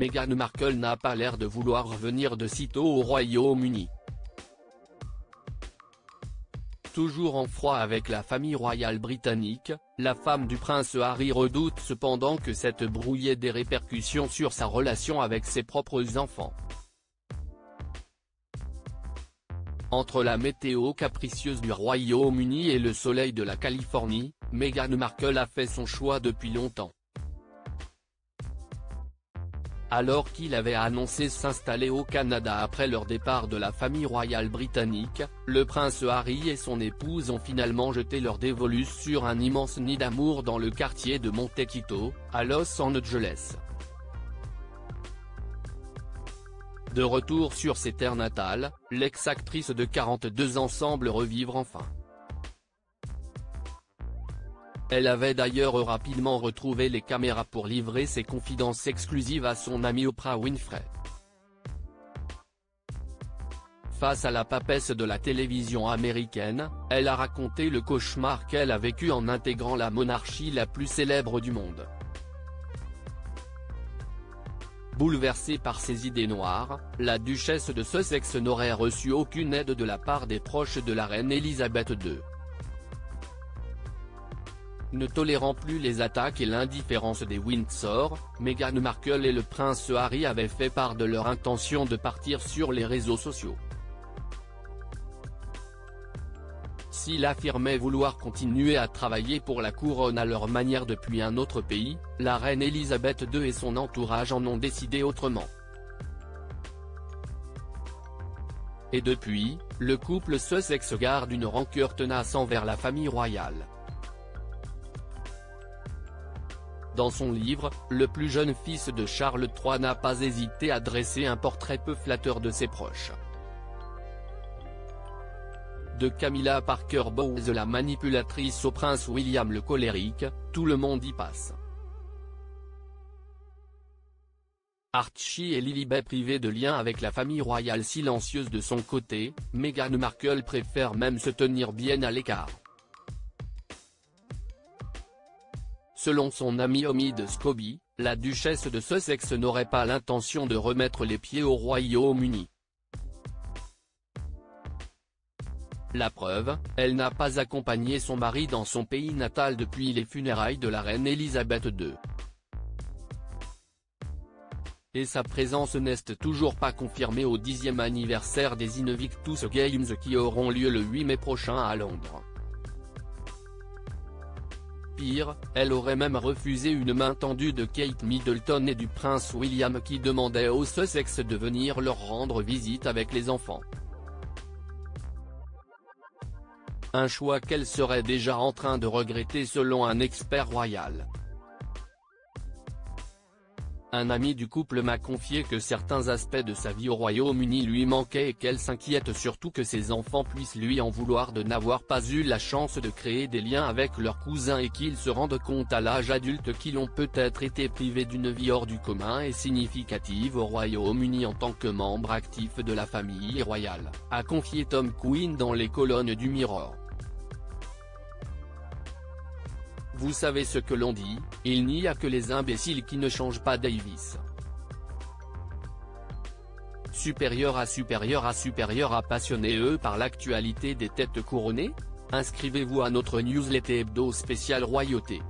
Meghan Markle n'a pas l'air de vouloir revenir de sitôt au Royaume-Uni. Toujours en froid avec la famille royale britannique, la femme du prince Harry redoute cependant que cette brouille ait des répercussions sur sa relation avec ses propres enfants. Entre la météo capricieuse du Royaume-Uni et le soleil de la Californie, Meghan Markle a fait son choix depuis longtemps. Alors qu'il avait annoncé s'installer au Canada après leur départ de la famille royale britannique, le prince Harry et son épouse ont finalement jeté leur dévolu sur un immense nid d'amour dans le quartier de Montecito, à Los Angeles. De retour sur ses terres natales, l'ex-actrice de 42 ans semble revivre enfin. Elle avait d'ailleurs rapidement retrouvé les caméras pour livrer ses confidences exclusives à son amie Oprah Winfrey. Face à la papesse de la télévision américaine, elle a raconté le cauchemar qu'elle a vécu en intégrant la monarchie la plus célèbre du monde. Bouleversée par ses idées noires, la duchesse de Sussex n'aurait reçu aucune aide de la part des proches de la reine Elisabeth II. Ne tolérant plus les attaques et l'indifférence des Windsor, Meghan Markle et le prince Harry avaient fait part de leur intention de partir sur les réseaux sociaux. S'il affirmait vouloir continuer à travailler pour la couronne à leur manière depuis un autre pays, la reine Elisabeth II et son entourage en ont décidé autrement. Et depuis, le couple Sussex garde une rancœur tenace envers la famille royale. Dans son livre, le plus jeune fils de Charles III n'a pas hésité à dresser un portrait peu flatteur de ses proches. De Camilla Parker Bowles la manipulatrice au prince William le colérique, tout le monde y passe. Archie et Lilibet privés de lien avec la famille royale silencieuse de son côté, Meghan Markle préfère même se tenir bien à l'écart. Selon son ami Omid Scobie, la duchesse de Sussex n'aurait pas l'intention de remettre les pieds au Royaume-Uni. La preuve, elle n'a pas accompagné son mari dans son pays natal depuis les funérailles de la reine Elisabeth II. Et sa présence n'est toujours pas confirmée au 10e anniversaire des Invictus Games qui auront lieu le 8 mai prochain à Londres. Pire, elle aurait même refusé une main tendue de Kate Middleton et du prince William qui demandaient aux Sussex de venir leur rendre visite avec les enfants. Un choix qu'elle serait déjà en train de regretter selon un expert royal. Un ami du couple m'a confié que certains aspects de sa vie au Royaume-Uni lui manquaient et qu'elle s'inquiète surtout que ses enfants puissent lui en vouloir de n'avoir pas eu la chance de créer des liens avec leurs cousins et qu'ils se rendent compte à l'âge adulte qu'ils ont peut-être été privés d'une vie hors du commun et significative au Royaume-Uni en tant que membre actif de la famille royale, a confié Tom Quinn dans les colonnes du Mirror. Vous savez ce que l'on dit, il n'y a que les imbéciles qui ne changent pas Davis. Supérieur à passionné par l'actualité des têtes couronnées ? Inscrivez-vous à notre newsletter hebdo spécial royauté.